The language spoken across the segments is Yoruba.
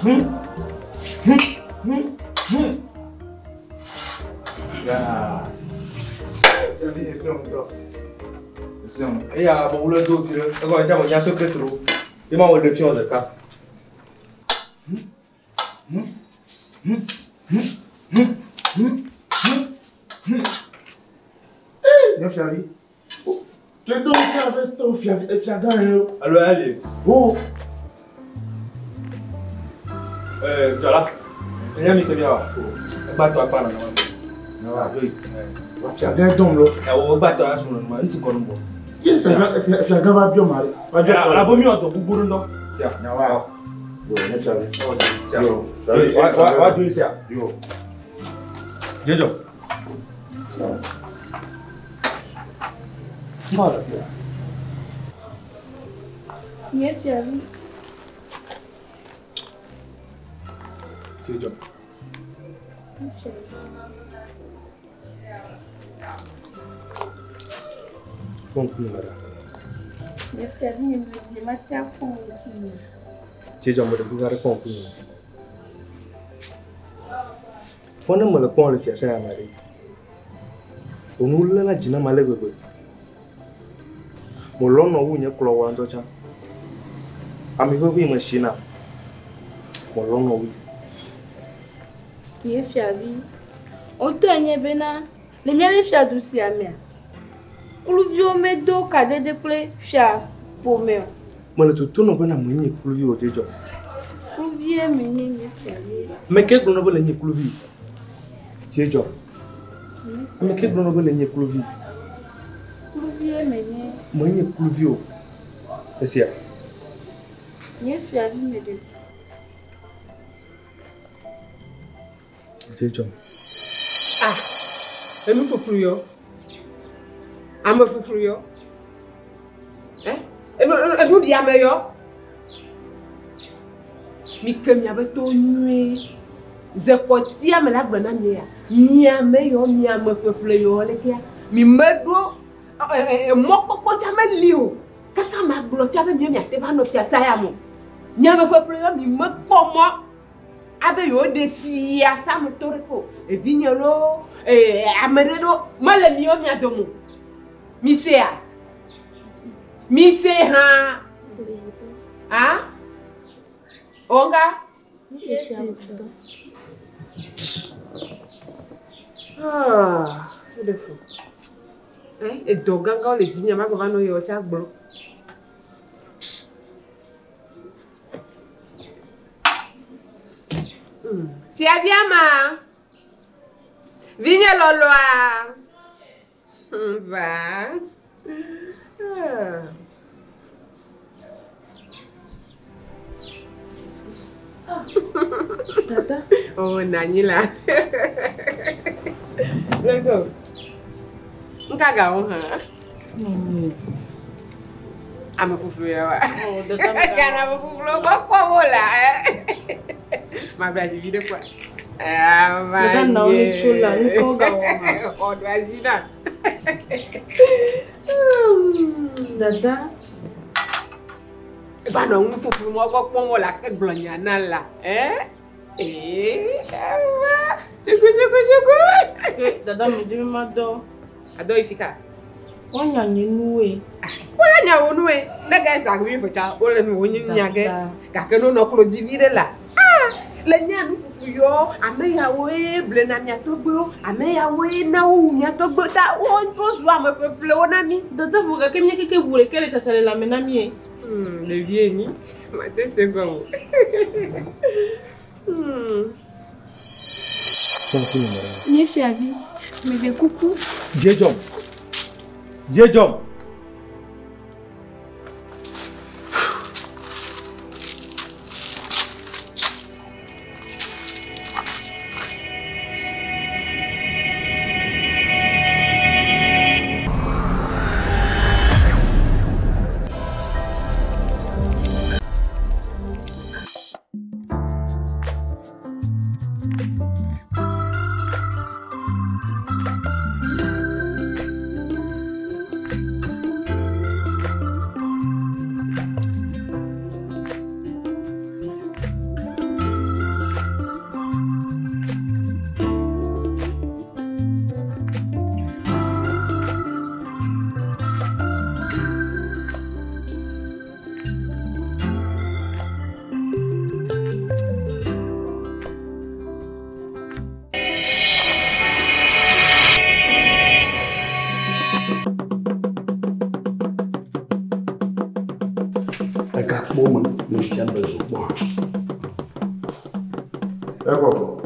Et il y a mon dos qui est il y a un secret trop. Il m'a de fion de cas. Tu es donc avec ton Fia Srɔ. Alors, allez. Oh. Voilà. Il y a mis que bien. Bateau pas là. Fia bien donc là. On bateau à son nom. Il t'y connaît pas. Fia va bien mal. La bonne nuit, on te bourre non. Tiens, Nawa. Yo, ne savais. tiens. Yo. Tu sais. Yo. Jejo. Voilà. Yes, Fia. Jejo. Conclue, madame. Yes, Fia. Je m'attends pour Jejo, me devez conclure. Fona me le pont le Fia Srɔ amari. On nous l'a dit na malgré. Mon long no wu nye klo wa ndo cha. Ami go bi machine. Mon long no wu. Yes, Fia. On te nye bena. Les miens Fia douci amia. Uluvio me do kade de ple Fia pour me. Mo le tutu no bena mo nye kluvi o Jejo. Uluvio me nye Fia. Me ke glo no bele nye kluvi. Jejo. Me ke glo no bele nye kluvi. Uluvio me nye. Mo nye kluvi o. Esia. Yes, Fia me de. Jejo. Ah. Emi fufuru yo. Ame fufuru yo. Emi di ame yo. Mi ke mi abeto nue. Zekoti ame la gbana mi ya. Mi ame yo, mi ame peuple yo le kia. Mi medo mokoko chame liu. Kaka maglo chame mi ateba no Fia Srɔ mo. Mi ame peuple yo mi mekomo. Abe yo de Fia Srɔ mo toreko. E vignolo ameredo male mi yo mi adomo. Mi sea. Mi se ha. Ah? Onga? Yes, Ah, wonderful. E doganga le dinya ma ko va no yo cha gbro. Tia bien ma. Vigne loloa. Va. Tata. Oh, nani là. Let's go. Nkaga on ha. Ame fufuru ya wa. Oh, Tata. Kana fufuru kwa mola. Ma braji vide kwa. Ah, ma. Tata na oni chula ni konga wa. Oh, dwajina. Dada. Bana un fufuru mo kwa mola ke glonya na la. Chuku. Dada me dimi ma do. Ado ifika. Wanya nyenuwe. Wala nya wonwe. Na ga sa gwi focha. Ole nu wonyi nya ge. Ka ke no kro divide la. Ah, le nya nu fufu yo, ame ya we ble na nya togbo, ame ya we na wu nya togbo ta won to so am peuple onami. Dada voka ke nye ke bure ke le chachale la menami. Le vieux ni. Ma te seconde. Conclue, madame. Yes, Fia. Me de coucou. Jejo. Jejo. gakpo me tiens besoin bon. D'accord.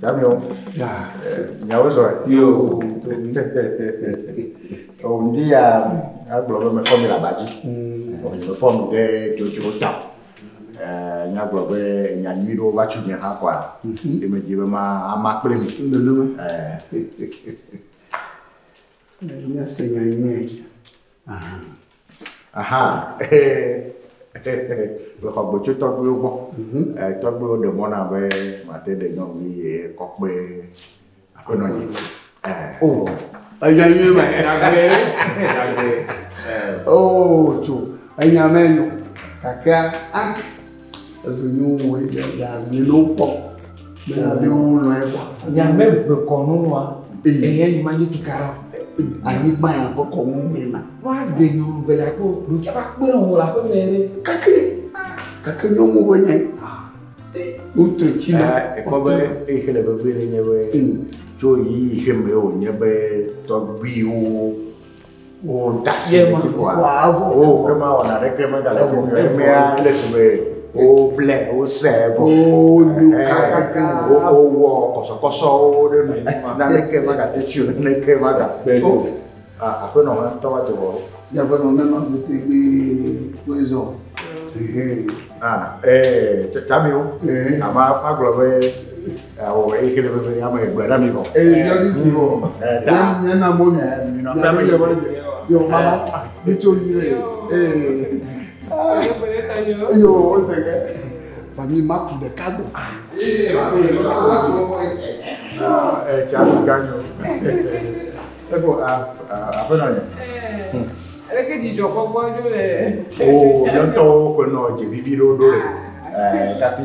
Camion. Ya. Nyawo so. Yo. On dit à globe me forme la baji. On me forme de toujours tap. Nya globe nya miro ba chu nya ha kwa. E me jibe ma amakle mi. Le nya senya nye. Aha. Le ko bo chu Togbui bo. Togbui de mona be mate de non wi ko be akono ni. Oh. Ayanye ma. Oh, tu. Ayamenyo. Kaka ah. Asunyu we ya ni no po. Me abi wu no e kwa. Ya me be kono wa. Eyen ma yi tukara. Ani gba ya ko ko mu me na. Wa de no be la ko lu ja ba pe no la ko me. Kaka no mu we nye. Outre china. E ko be e hele be be nye we. Jo yi heme o nye be Togbui o dasi quoi. Oh, vraiment on a réclamé dans la famille. Mais laisse-moi o blé, o sève, o duka, o koso de na réclamé dans la tête, na réclamé dans. Ah, après non, on va te voir. Il y a vraiment maintenant de te poison. Ah, Tamio, ama globe. Oh, e che deve venire a me, guarda amico. Bellissimo. Nena mona. Io mamma, mi togliere. Io sai che fammi matti de cadeau. Ciao, cagno. Ecco, appena Che di gioco voglio oh, bientôt que non, j'ai vivi l'odore. Tapi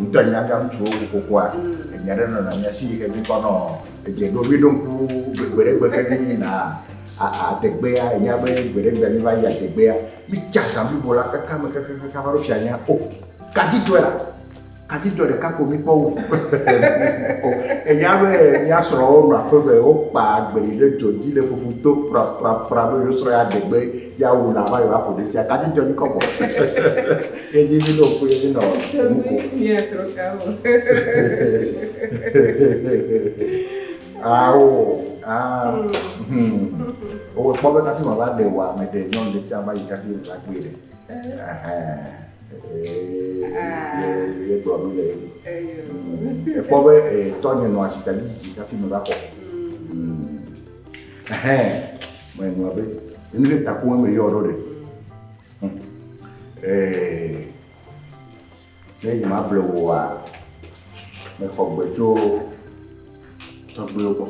ntanya ngam chu kwa nyare no na nyasi ke bi kono je do bi don ku gbere gbere ni na a tegbe ya nya be gbere gbere ni ba ya tegbe ya bi chasa bi bola ka maro fianya o kati to de ka ko mi po nya be nya soro no akobe o pa gbere le joji le fufu to fra do yo soro ya tegbe ya wu na ba yo apo de ya kati to ni ko bo e di mi do ku ni no Fia Srɔ kawo. O po be na fi ma ba de wa me de non de chamba yi ka fi la gbere ye bro mi le e po be to ni no asita ji ka fi me ba ko me no be ni le ta ko me yo ro de lẹ́yìn máa bẹ̀rẹ̀ wò wá mẹ́kọ̀ gbẹ̀jọ́ Togbui bọ̀.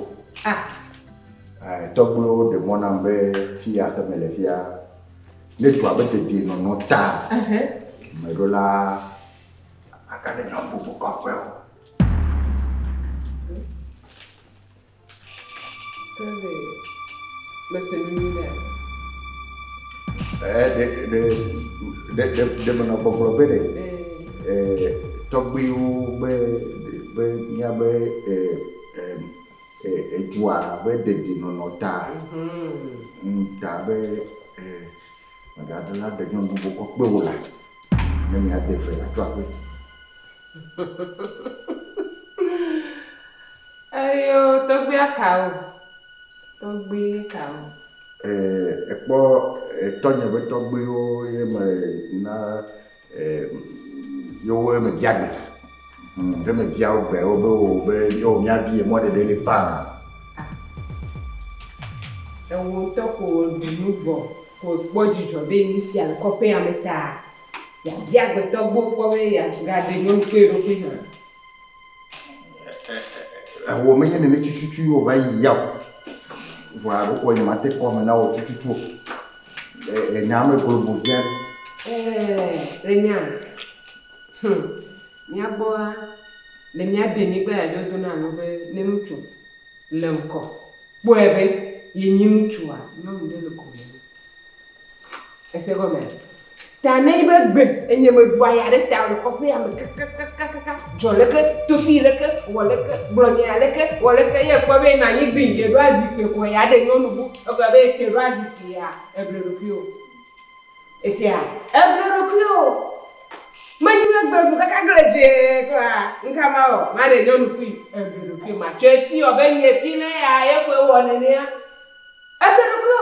Togbui de mọ́nà bẹ́ fia tẹ̀mẹ̀lẹ̀ fia lẹ́tọ̀ abẹ́tẹ̀ di nọ̀nà ta mẹ́rọ la akadé náà gbogbo kọ́ pẹ́ o. Tẹ́lẹ̀ mẹ́tẹ̀ nínú ilẹ̀. De mọ́nà gbogbo bẹ́ẹ̀ Togbui be nya be ejua be de no ta ta be magada de nyon bu ko pe wala me nya de fe la twa pe Ayo Togbui akao epo tonya be Togbui o ye me na yo we me diagbe je me dia o be yo nya vie mo de les femmes e wo to ko nouveau ko poji jo be ni fi an ko pe ameta ya diagbe Togbui ko we ya ga de no pe ro pe han wo me ne chuchu o ba ya voilà ko ni mate ko me na o chuchu e nya me ko bo bien Renya. Nya boa. Le nya deni gba ya do na no be ne mutu. Le nko. Bo ebe ye nyi mutu a no nde le ko. Ese go me. Ta ne be gbe enye me dua ya de ta le ko pe ya me ka. Jo le ke to fi le ke wo le ke blonya le ke wo le ke ye ko be na nyi gbin ye do azi pe ko ya de no nu bu o ga be ke do azi ki ya e ble ro ki o. Et c'est à imbroglio. Maji me gbedu kaka gleje kwa nkama o ma de no nukui imbroglio ma chesi obenye pile ya ekwe wonene ya imbroglio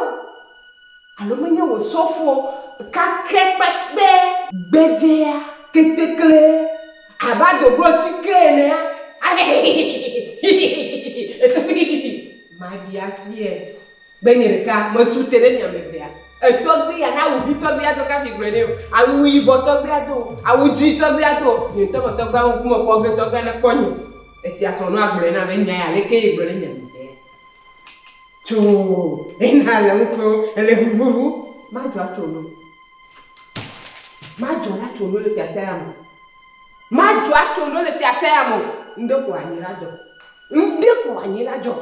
alo menye wo sofo kakekpekpe gbejea ketekle abado blosikene ya ma dia fie benye ka masutere nyamebea Togbui ya na ubi Togbui ado ka figurene awu ibo Togbui ado awu ji Togbui ado ni to Togbui awu mo ko gbe Togbui na konyi eti asono agbere na be nya ya leke igbere nya be chu ina la mko ele fufu ma jo acholo le fi asaya mo ma jo acholo le fi asaya mo ndeko anyira jo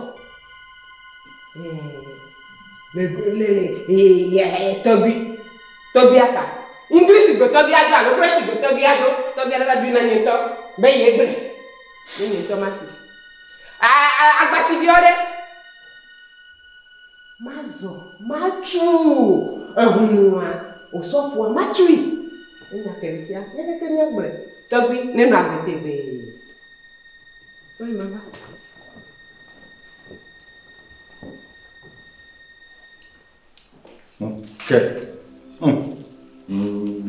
Togbui aka English go Togbui ado alo French go Togbui ado la bi na nyento be ye gbe ni nyento masi agbasi bi ore machu ehunwa osofo machui ina perifia ne ke nya gbe Togbui ne na agbete be oi mama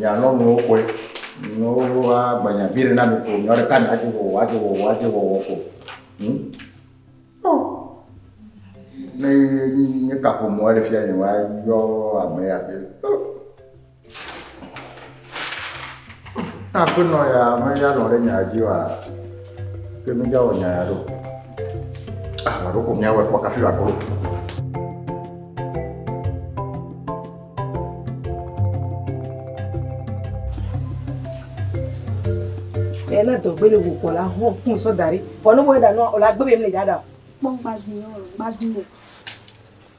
ya no no ko no wa banya bire na mi ko nyore kan ati wo ko ne ka ko mo le fia ni wa yo ame ya be na ko no ya ma ya no le nya ji wa ke mi ja wo nya ya do ro ko nya wa kwa ka fi wa ko ela dogbele wo kola hon kun so dari ono mo da no ola gbebe mi le jada Bon bazuno.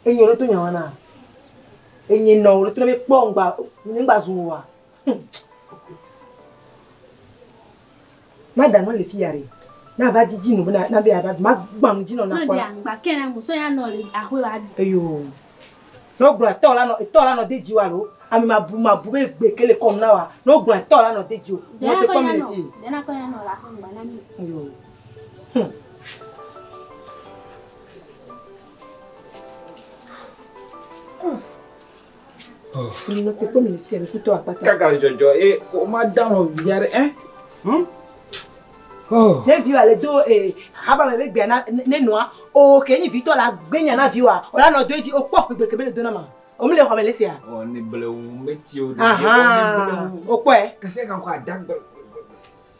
Eyin ro to yan na. Eyin no ro to be po ngba nigba zun wa. Ma da no le fi yare. Na ba jiji nu na be ada ma gba nu jino na kola. Na dia ngba kena mo so ya no le ahwe wa. Eyo. No gba to la no deji wa lo. Ami ma bu be gbekele kom na wa. No gba to la no deji o. Mo te community. Dena ko ya no la ko ngba na mi. Eyo. Não tem como ele ser, tu tô a patar. Caga Jojo, e o madame viare, hein? Oh. Ne viu ale do haba me gbe na ne noa o ke ni Victor la gbenya na viu a o la no do di o po gbe kebe le do na ma o mi le ho me le se a O ni ble o meti o de o po e kase kan ko adag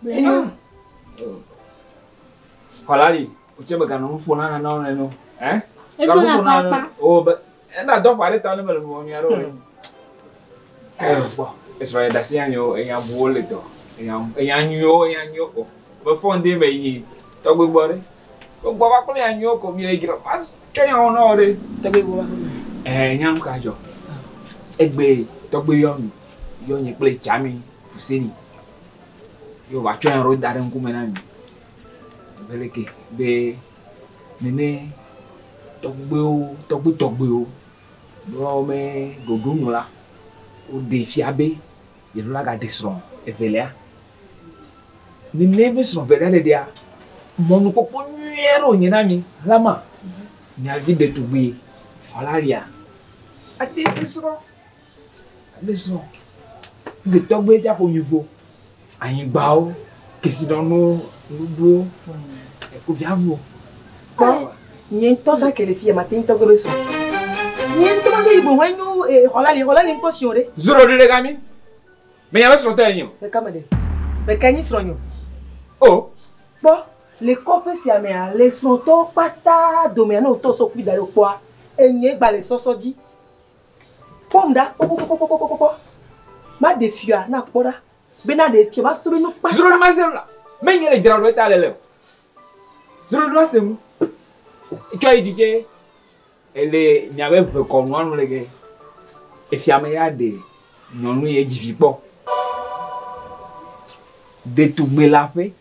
inu Holali o chebe kan no fo na no eh E do na papa o be na do pare ta no me mo ni aro bo Israel da si anyo e ya buole to e ya nyo ko be fonde be yi Togbui bore o gbo ba ko ya nyo ko mi le gira pas ke ya ono re Togbui bo ba nyam ka jo egbe Togbui yo ni ple chami fuseni yo ba cho en ro dare nku me na mi beleke be nene Togbui o ro me godunu la o de fiabe ye la ga desron evelia ni nebe sron velia le dia monu popo nyero nyina mi lama ni agi de Togbui olaria ati desron de Togbui ja po niveau ayin gba o kesi donu nudo e ko viavo yen to ja ke le fie ma tin Togbui so yen to ma be ibo wanyu holali nko si ore zuro de gami me ya sro to enyo be kamade be kanyi sro nyo oh bo le kope si ame a le son to pata do me na o to so ku dare po a enye gba le sosoji pomda po ma de fia na poda be na de fia ma so be no pata zuro ma se la me nyele jira ro ta lele zuro ma se mu cho idije ele nyabe pe ko no anu lege e fia me ya de nyonu ye jifi po de Togbui la fe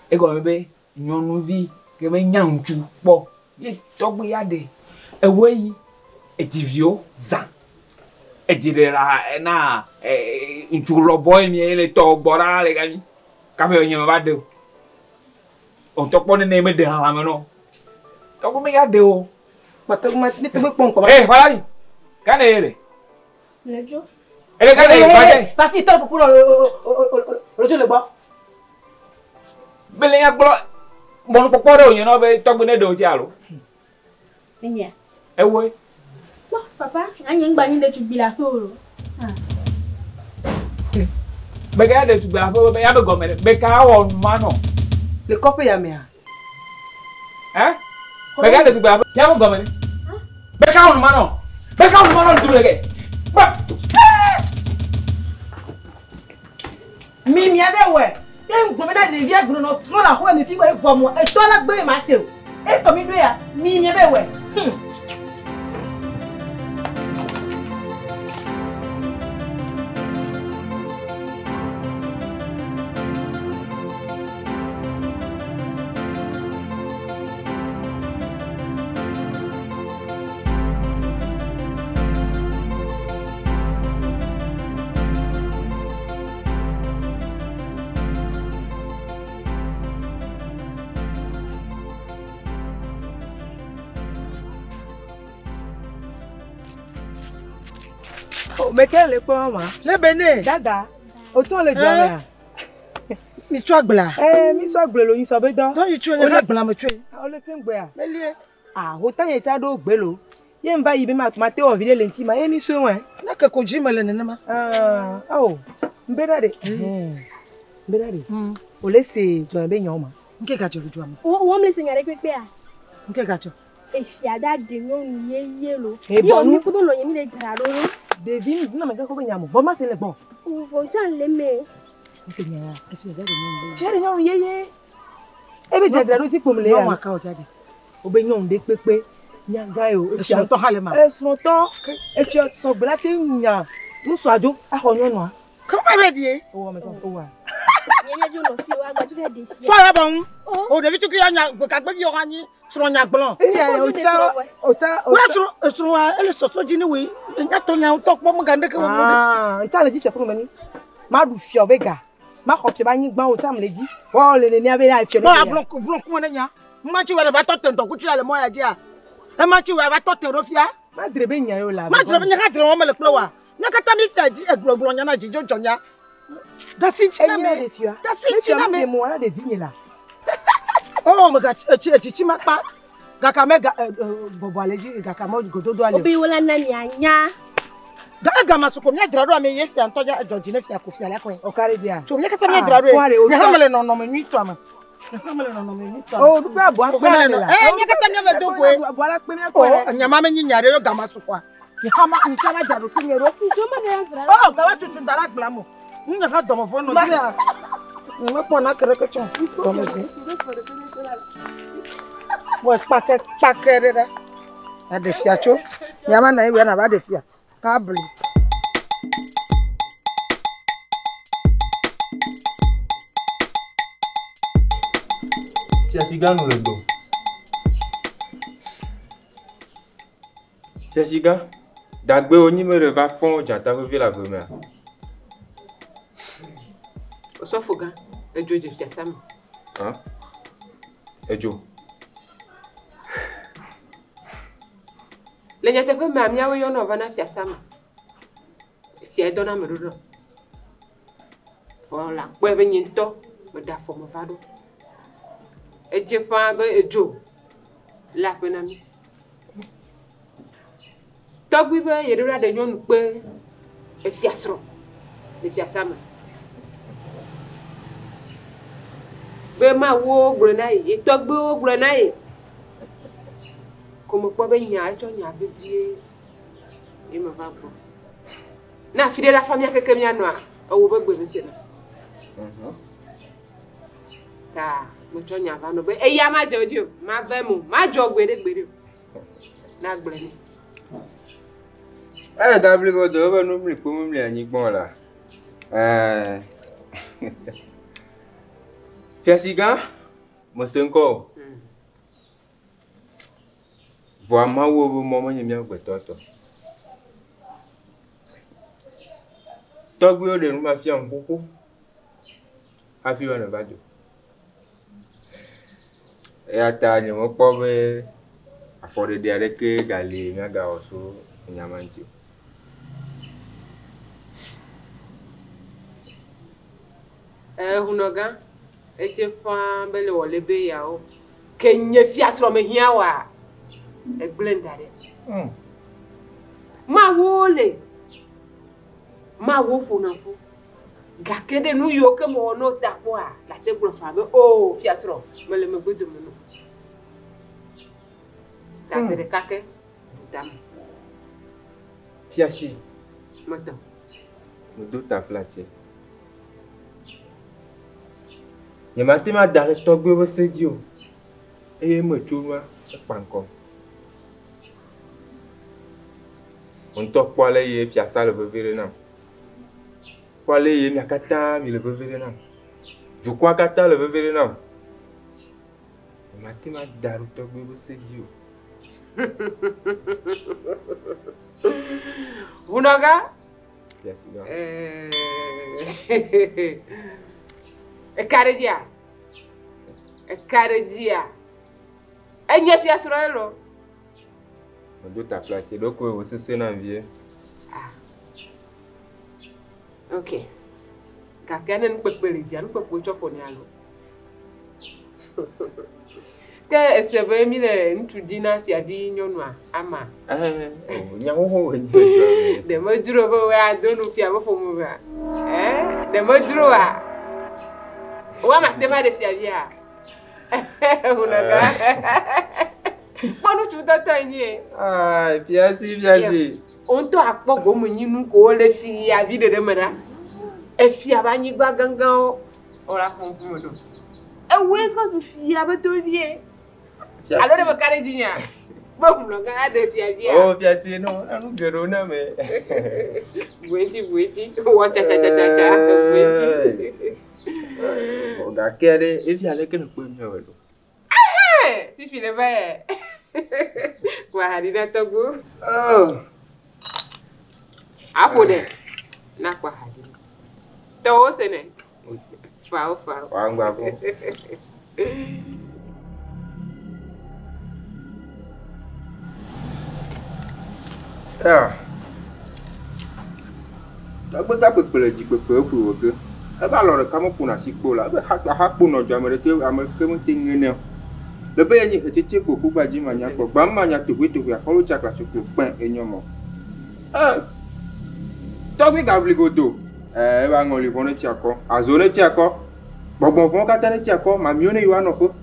e ko me be nyonu vi ke me nyanchu po ye Togbui ya de e weyi e jivio za ejidera na nchulo boy mi ele to gbora le gami ka me onye ba de o to pon ne me de hala me no to ko me ga de o ma to ma ni to be pon ko wala ka ne ele Lejo. ele ka ne ba de pa fi to pour le jo le bo bele ya gbo mo no popo re onye no be to gbe ne de o ti alo Enya. ewo Papa, anya ngba ni de tu bila ko. be ga de tu gba fo be ya be go me be ka wo ma no le cope ya me ha be ga de tu gba ya be go me be ka wo ma no tu le ke mi ave we e ngbo me da de via gbo no tro la ho mi fi we bo mo e to la gbe ma se o e to mi do ya mi ave we me Quelle po ma le bene dada o to le jo me mi tu agbla mi so agble lo yin so be do don you tu yen agbla me tu o le kin gbe a melie o tan ye cha do gbe lo ye nba yi be ma te o video le nti ma e mi so wen na ke ko ji mele ne ma mbeda de o le se jo be yan ma nke ga jo lu am Wo me senya re pepe a. nke ga jo E fia da de no ye lo. E bo nu ku do lo ye mi le jara ro. David na me ga ko be yan mo bo ma se le bon O fo chan le me. o se yan ke fi da de no je re yan ye e be jara ro ti pom le ya wa ka o jade o be yan de pepe nya ga yo e so to hale ma e so to e ti so gbe la te nya nu so ajo a ho yan no ko ma be die o wa me o wa Ye me jo no fi wa gba ju fe de si. so ya bon o de bi tu ki ya nya ka gbe bi o han yin sro nya gbon o ta wa sro wa ele so so ji ni we nya to nya to po mo ga nde ke mo nta le ji se fun me ni ma du fi obega ma ko ti ba yin gban o ta me le ji wo le ni abe la fi no ablon ko ne nya ma chi wa ba to ten to ku ti ale mo ya ji a e ma chi wa ba to ten ro fia ma dire be nya yo la ma dire be nya ka dire mo me le plo wa nya ka ta mi fia ji egbogbo nya na ji jojo nya da si ti na me da si ti na me mo wala de vigne la oh my god chi ma pa ga ka me ga bobo aleji ga ka mo gododo ale Obi wala na mi anya. ga ma suko mi dira do me ye fia ntoja joji ne fia ko fia la ko o kare dia so mi ka ta mi dira do nya ha mele no me nwi to ama o du pe abo a pe na la nya ka ta mi me do ko abo ala pe me ko nya ma me nyinyare yo ga ma suko ni chama jaro ki ngero Jo ma de jara. oh ga wa tutu dara gbla mo nya ka do mo fo no dia mo po na kere ke chon mo pa kere da na de fia cho nya ma na e we na ba de fia ka bli Jessica nous le dos. Jessica, dagbe oni me le va fond jata me vi la gomme. O so fuga, e jo je fia sama. Ejo. Le nyate pe ma mia we yo no va na fia sama. Fia do na me do. Voilà, po e be nyinto, me da fo mo va do. E je pa be ejo. La pe na mi. Togbui be ye do la de nyonu pe e Fia Srɔ. E fia sama. Be ma wo gbre na yi, Togbui wo gbre na yi. Como po be nya cho nya vivie. E me va gbo. Na fi de la famille keke mi anwa, o wo be gbe be se na. Ta mo cho nya va no be e ya ma jojo, ma ve mu, ma jo gbere na gbre ni. D'abord, vous devez nous dire pour nous les bon là. Jessica, moi c'est encore. Vraiment, où vous m'avez mis un peu de temps. Togbui de nous ma fille en beaucoup. A fille en bas. Et à ta n'y a pas de à fond de dire que Galé n'a pas aussi Nyamanti. Hunoga, et tu fais belle ou le béyao. Kenye Fia Srɔ me hiawa. E blendare. Ma wole. Ma wo fonafo. Gakede nu yo ke mo no tapo a la te bro fa me oh Fia Srɔ me le me gbedo me no. Ta se de kake. Dam. Fia si. Moto. Me do ta platie. Ye mate ma dare Togbui bo se dio. E me chuma pa encore. On to kwale ye Fia sa le bevere na. Kwale ye mi akata mi le bevere na. Je crois akata le bevere na. Mate ma dare Togbui bo se dio. Hunoga? Yes, no. Ekaredia. Enye Fia Srɔ lo. On doit ta placer donc aussi c'est un vieux. OK. Kakane npekpele dia npekpo chopo ni alo. Ke esebe mi le ntudina Fia vi nyonua ama. Nyawo De mo duro bo we adonu Fia bo fomu ba. De mo duro a. Wa ma tema de Fia via. Hunoga. Ponu tu tata ni. Fia si. On to akpogo mo nyinu ko le Fia vi de mera. E Fia ba nyi gba gangan o. Ora kon fu mo do. E we so Fia ba to vie. Alors de me carré dinya. Bon lo ga de Fia via. Oh Fia si no, anu gero na me. Bueti. Wa cha. Bueti. O ga kere e Fia le ke no pe mi o lo. Fifi le ba. Kwa harina Togbui. Apo de. Na kwa harina. To sene. Fa. Wa ngba ko. Togbui ta pepele ji pepe ku oge. E ba lo re ka mo puna sikpo la. Be ha po no jo amere ke mo tingene. Le be yin etete ko ku gbaji manya ko gba manya Togbui akolo chakla chukwu pen enyomo. Togbui ga obligodo. E ba ngoli bono ti ako. Azone ti ako. Gbogbo fun ka tane ti ako ma mi one yo anoko.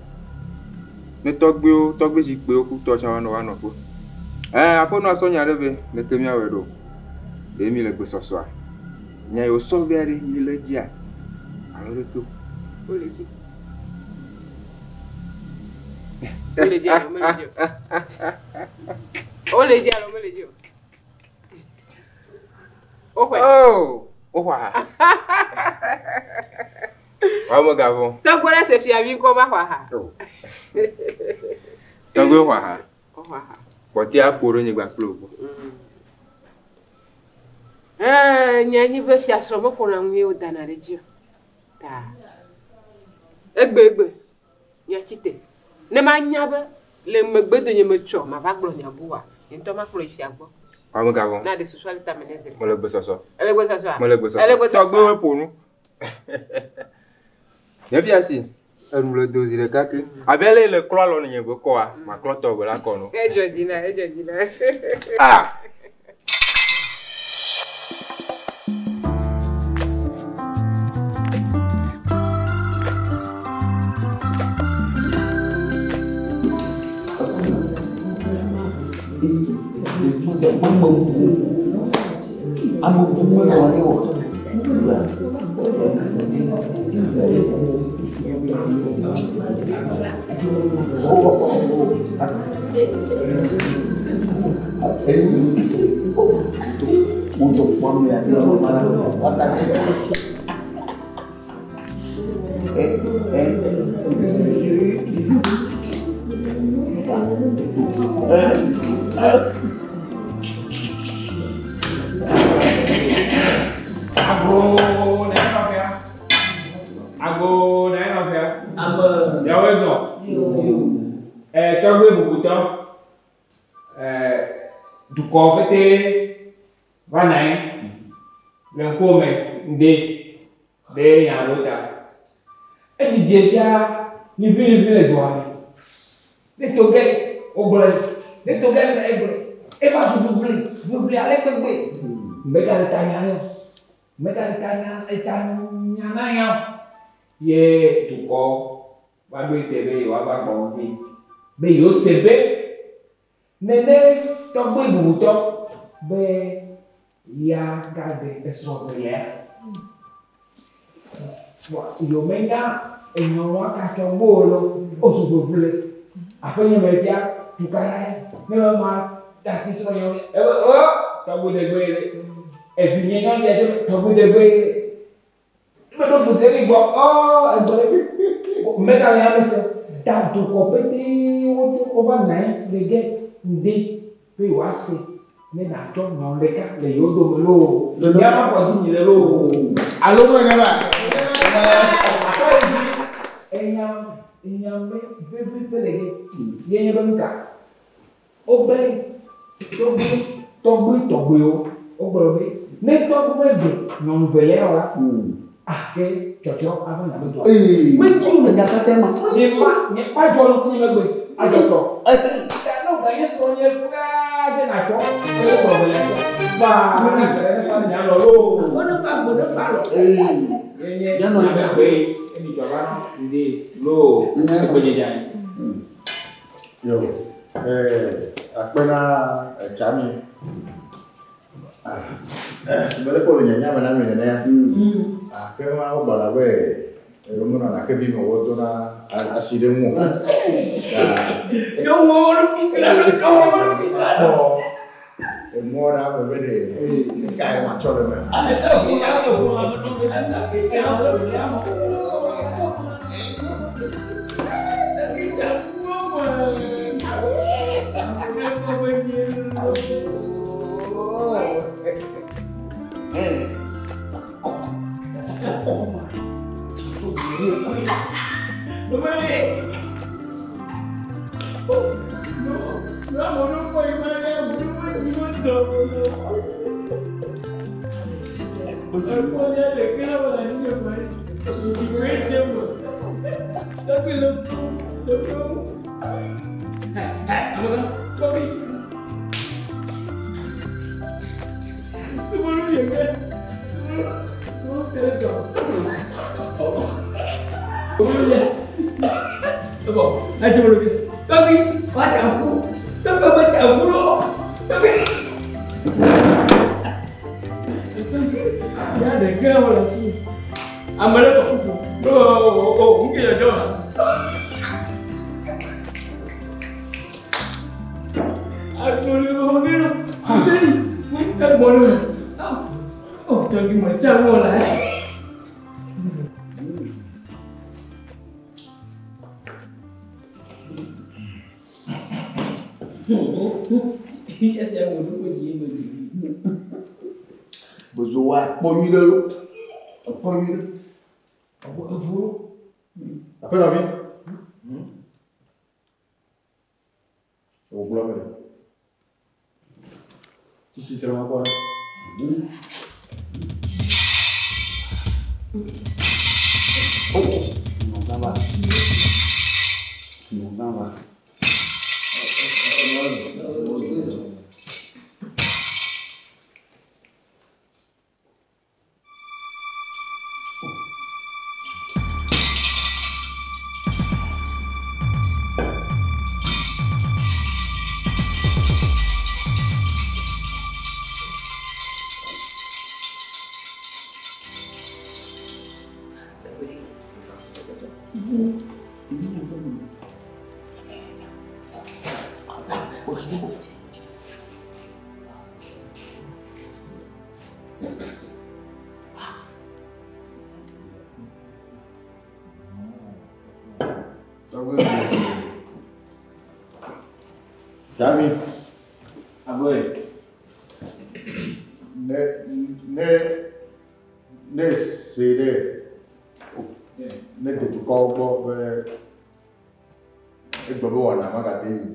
Ne Togbui ji pe oku to chan wa anoko. Apo no so nya rebe ne kemi awedo. E mi le gbe soso a. Nya yo so bere mi le ji a. Alo to. O le ji. O le ji. Oh wa. Wa ga bon. Togbui la se Fia vi ko ba wa ha. Togbui wa ha. O wa ha. Boti a poro ni gba plo. Nyani be Fia Srɔ mo fona nwi o dana rejo. Ta. Egbe. Nya chite. Ne ma nya be le megbedo nye me cho ma ba glo nya buwa. Nto ma klo Fia gbo. Wa ga bon. Na de social ta meneze. Mo le gbe soso. Ele gbe soso. Togbui we ponu. Ne Fia si. En le dosire kake. Abele le klo lo nye go ko a. Ma klo Togbui la ko no. Ejo dina. corps était vanai le come de yarota et déjà ni vu les doigts les togues au blé les togues et va se doubler avec le blé mais quand ye tu ko wa do tebe wa ba ko bi be yo sebe nene to gbe bu to be ya ga de eso de ya wa yo menga enyo wa ka to bolo o su do bule apenye me dia tu ka me ma da si so yo to bu de gbe e finye no dia to bu de gbe mais non, vous savez, mais quand il y a un dans tout compétit, on va naître, les gars, puis on va se mais dans le cas, les yodo, l'eau, il y a pas de dire l'eau. Allô, mon gars, il y a un ah, que Jojo avant la méthode. Oui, tu me l'as tellement. N'est pas Jojo qui me veut. Ah, Jojo. Non, d'ailleurs, son yeux pour la Nacho. Et son voyage. Va, on a fait un peu de l'eau. On ne va pas. Il y a un fait. Et du Jovan, de l'eau. C'est quoi déjà? Yo, après la Chami. Sebenarnya kalau nyanyi mana mana aku mau balawe, rumah nak kebi mau tu na asidemu. Yo mau kita, mau dah berbeda, kaya macam mana? Apa lagi? Oh, pulang ni. Cici terima apa? Oh, nggak apa. Kami. Aboy. Ne sede. Ne de tukau bo be. Gbogbo wa na magade.